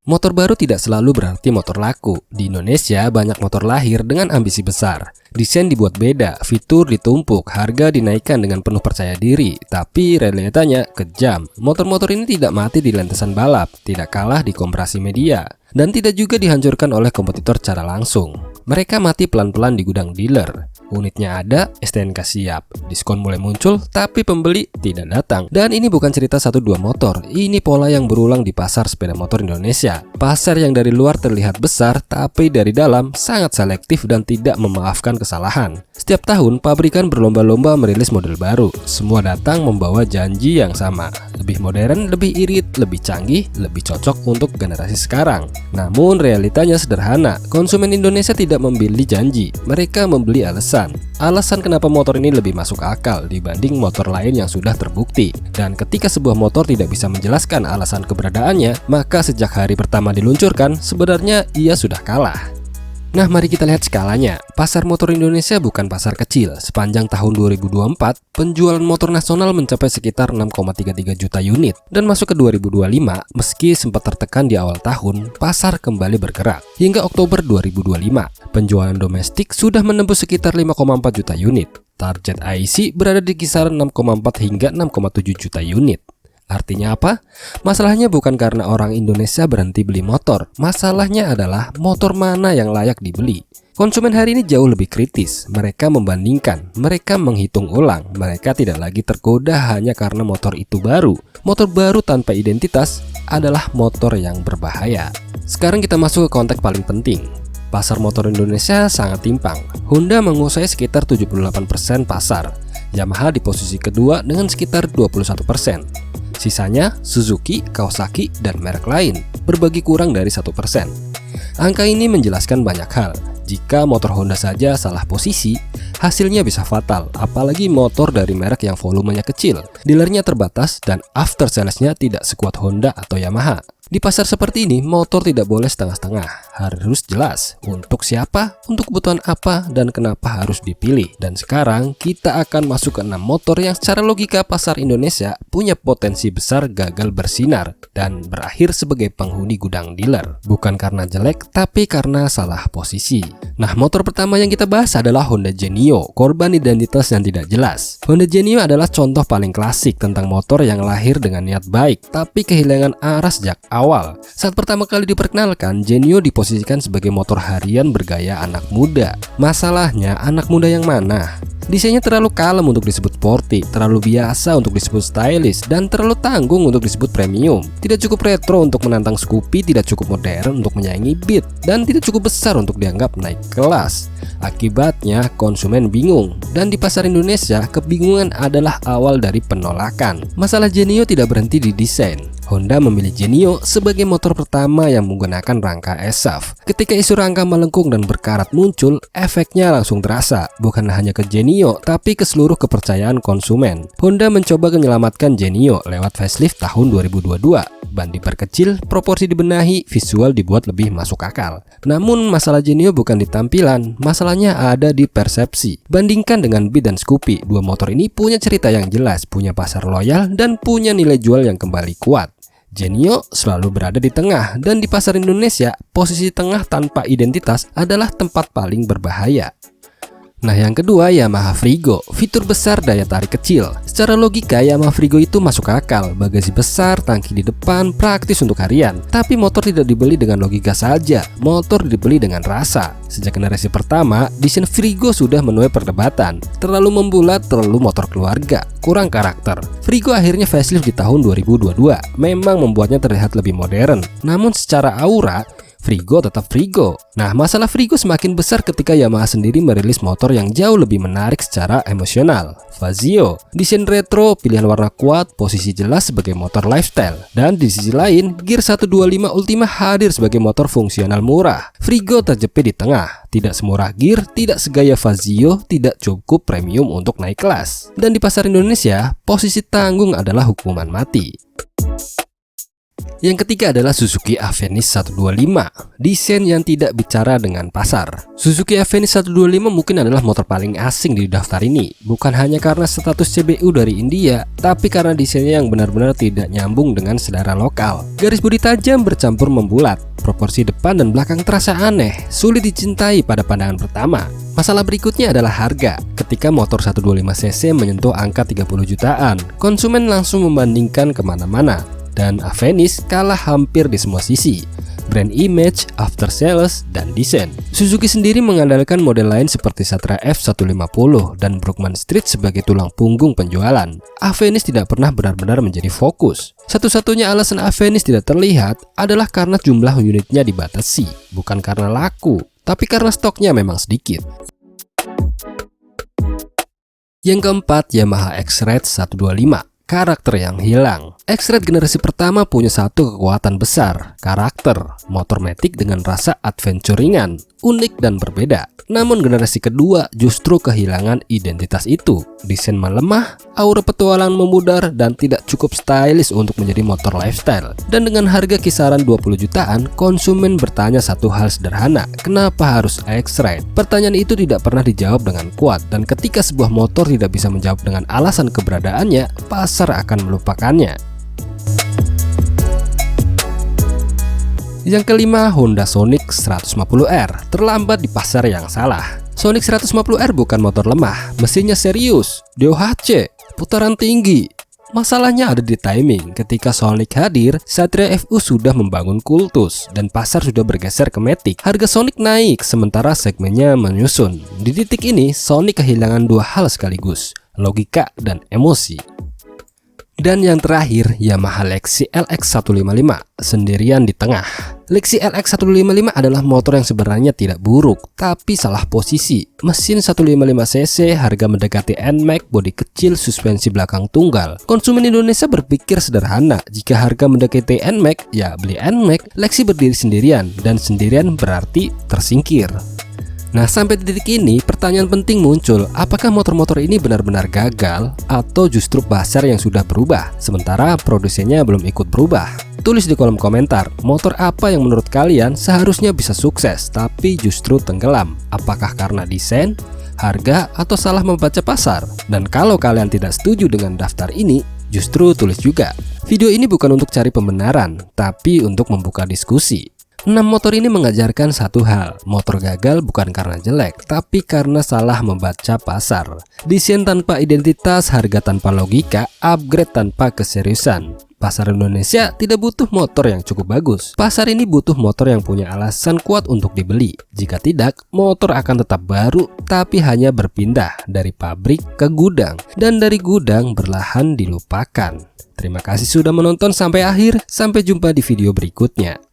Motor baru tidak selalu berarti motor laku. Di Indonesia, banyak motor lahir dengan ambisi besar. Desain dibuat beda, fitur ditumpuk, harga dinaikkan dengan penuh percaya diri. Tapi realitanya kejam. Motor-motor ini tidak mati di lintasan balap, tidak kalah di komparasi media, dan tidak juga dihancurkan oleh kompetitor secara langsung. Mereka mati pelan-pelan di gudang dealer. Unitnya ada, STNK siap, diskon mulai muncul, tapi pembeli tidak datang. Dan ini bukan cerita 1-2 motor, ini pola yang berulang di pasar sepeda motor Indonesia. Pasar yang dari luar terlihat besar, tapi dari dalam sangat selektif dan tidak memaafkan kesalahan. Setiap tahun, pabrikan berlomba-lomba merilis model baru. Semua datang membawa janji yang sama. Lebih modern, lebih irit, lebih canggih, lebih cocok untuk generasi sekarang. Namun realitanya sederhana, konsumen Indonesia tidak membeli janji, mereka membeli alasan. Alasan kenapa motor ini lebih masuk akal dibanding motor lain yang sudah terbukti. Dan ketika sebuah motor tidak bisa menjelaskan alasan keberadaannya, maka sejak hari pertama diluncurkan, sebenarnya ia sudah kalah. Nah, mari kita lihat skalanya. Pasar motor Indonesia bukan pasar kecil. Sepanjang tahun 2024, penjualan motor nasional mencapai sekitar 6,33 juta unit. Dan masuk ke 2025, meski sempat tertekan di awal tahun, pasar kembali bergerak. Hingga Oktober 2025, penjualan domestik sudah menembus sekitar 5,4 juta unit. Target IC berada di kisaran 6,4 hingga 6,7 juta unit. Artinya apa? Masalahnya bukan karena orang Indonesia berhenti beli motor. Masalahnya adalah motor mana yang layak dibeli. Konsumen hari ini jauh lebih kritis. Mereka membandingkan, mereka menghitung ulang. Mereka tidak lagi tergoda hanya karena motor itu baru. Motor baru tanpa identitas adalah motor yang berbahaya. Sekarang kita masuk ke konteks paling penting. Pasar motor Indonesia sangat timpang. Honda menguasai sekitar 78% pasar. Yamaha di posisi kedua dengan sekitar 21%. Sisanya Suzuki, Kawasaki, dan merek lain berbagi kurang dari 1%. Angka ini menjelaskan banyak hal. Jika motor Honda saja salah posisi, hasilnya bisa fatal, apalagi motor dari merek yang volumenya kecil, dealernya terbatas, dan after salesnya tidak sekuat Honda atau Yamaha. Di pasar seperti ini, motor tidak boleh setengah-setengah, harus jelas untuk siapa, untuk kebutuhan apa, dan kenapa harus dipilih. Dan sekarang kita akan masuk ke 6 motor yang secara logika pasar Indonesia punya potensi besar gagal bersinar dan berakhir sebagai penghuni gudang dealer. Bukan karena jelek, tapi karena salah posisi. Nah, motor pertama yang kita bahas adalah Honda Genio, korban identitas yang tidak jelas. Honda Genio adalah contoh paling klasik tentang motor yang lahir dengan niat baik, tapi kehilangan arah sejak awal. Saat pertama kali diperkenalkan, Genio diposisikan sebagai motor harian bergaya anak muda. Masalahnya, anak muda yang mana? Desainnya terlalu kalem untuk disebut sporty, terlalu biasa untuk disebut stylish, dan terlalu tanggung untuk disebut premium. Tidak cukup retro untuk menantang Scoopy, tidak cukup modern untuk menyaingi Beat, dan tidak cukup besar untuk dianggap naik kelas. Akibatnya, konsumen bingung. Dan di pasar Indonesia, kebingungan adalah awal dari penolakan. Masalah Genio tidak berhenti di desain. Honda memilih Genio sebagai motor pertama yang menggunakan rangka SAF. Ketika isu rangka melengkung dan berkarat muncul, efeknya langsung terasa, bukan hanya ke Genio, tapi ke seluruh kepercayaan konsumen. Honda mencoba menyelamatkan Genio lewat facelift tahun 2022. Ban diperkecil, proporsi dibenahi, visual dibuat lebih masuk akal. Namun masalah Genio bukan di tampilan, masalahnya ada di persepsi. Bandingkan dengan Beat dan Scoopy, dua motor ini punya cerita yang jelas, punya pasar loyal, dan punya nilai jual yang kembali kuat. Genio selalu berada di tengah, dan di pasar Indonesia, posisi tengah tanpa identitas adalah tempat paling berbahaya. Nah, yang kedua, Yamaha Frigo. Fitur besar, daya tarik kecil. Secara logika, Yamaha Frigo itu masuk akal. Bagasi besar, tangki di depan, praktis untuk harian. Tapi motor tidak dibeli dengan logika saja. Motor dibeli dengan rasa. Sejak generasi pertama, desain Frigo sudah menuai perdebatan. Terlalu membulat, terlalu motor keluarga, kurang karakter. Frigo akhirnya facelift di tahun 2022. Memang membuatnya terlihat lebih modern. Namun secara aura, Frigo tetap Frigo. Nah, masalah Frigo semakin besar ketika Yamaha sendiri merilis motor yang jauh lebih menarik secara emosional. Fazio, desain retro, pilihan warna kuat, posisi jelas sebagai motor lifestyle. Dan di sisi lain, Gear 125 Ultima hadir sebagai motor fungsional murah. Frigo terjepit di tengah, tidak semurah Gear, tidak segaya Fazio, tidak cukup premium untuk naik kelas. Dan di pasar Indonesia, posisi tanggung adalah hukuman mati. Yang ketiga adalah Suzuki Avenis 125, desain yang tidak bicara dengan pasar. Suzuki Avenis 125 mungkin adalah motor paling asing di daftar ini, bukan hanya karena status CBU dari India, tapi karena desainnya yang benar-benar tidak nyambung dengan selera lokal. Garis bodi tajam bercampur membulat, proporsi depan dan belakang terasa aneh, sulit dicintai pada pandangan pertama. Masalah berikutnya adalah harga. Ketika motor 125cc menyentuh angka 30 jutaan, konsumen langsung membandingkan kemana-mana. Dan Avenis kalah hampir di semua sisi, brand image, after sales, dan desain. Suzuki sendiri mengandalkan model lain seperti Satra F150 dan Brookman Street sebagai tulang punggung penjualan. Avenis tidak pernah benar-benar menjadi fokus. Satu-satunya alasan Avenis tidak terlihat adalah karena jumlah unitnya dibatasi, bukan karena laku, tapi karena stoknya memang sedikit. Yang keempat, Yamaha X-Ride 125. Karakter yang hilang. X-Ride generasi pertama punya satu kekuatan besar, karakter. Motor matic dengan rasa adventure ringan, unik dan berbeda. Namun generasi kedua justru kehilangan identitas itu. Desain melemah, aura petualang memudar, dan tidak cukup stylish untuk menjadi motor lifestyle. Dan dengan harga kisaran 20 jutaan, konsumen bertanya satu hal sederhana, kenapa harus X-Ride? Pertanyaan itu tidak pernah dijawab dengan kuat, dan ketika sebuah motor tidak bisa menjawab dengan alasan keberadaannya, pasar akan melupakannya. Yang kelima, Honda Sonic 150R, terlambat di pasar yang salah. Sonic 150R bukan motor lemah, mesinnya serius, DOHC, putaran tinggi. Masalahnya ada di timing. Ketika Sonic hadir, Satria FU sudah membangun kultus dan pasar sudah bergeser ke Matic. Harga Sonic naik sementara segmennya menyusun. Di titik ini, Sonic kehilangan dua hal sekaligus, logika dan emosi. Dan yang terakhir, Yamaha Lexi LX155, sendirian di tengah. Lexi LX155 adalah motor yang sebenarnya tidak buruk, tapi salah posisi. Mesin 155cc, harga mendekati NMAX, bodi kecil, suspensi belakang tunggal. Konsumen Indonesia berpikir sederhana, jika harga mendekati NMAX, ya beli NMAX. Lexi berdiri sendirian, dan sendirian berarti tersingkir. Nah, sampai di titik ini pertanyaan penting muncul, apakah motor-motor ini benar-benar gagal atau justru pasar yang sudah berubah sementara produsennya belum ikut berubah? Tulis di kolom komentar, motor apa yang menurut kalian seharusnya bisa sukses tapi justru tenggelam? Apakah karena desain, harga, atau salah membaca pasar? Dan kalau kalian tidak setuju dengan daftar ini, justru tulis juga. Video ini bukan untuk cari pembenaran, tapi untuk membuka diskusi. 6 motor ini mengajarkan satu hal, motor gagal bukan karena jelek, tapi karena salah membaca pasar. Desain tanpa identitas, harga tanpa logika, upgrade tanpa keseriusan. Pasar Indonesia tidak butuh motor yang cukup bagus. Pasar ini butuh motor yang punya alasan kuat untuk dibeli. Jika tidak, motor akan tetap baru, tapi hanya berpindah dari pabrik ke gudang, dan dari gudang berlahan dilupakan. Terima kasih sudah menonton sampai akhir, sampai jumpa di video berikutnya.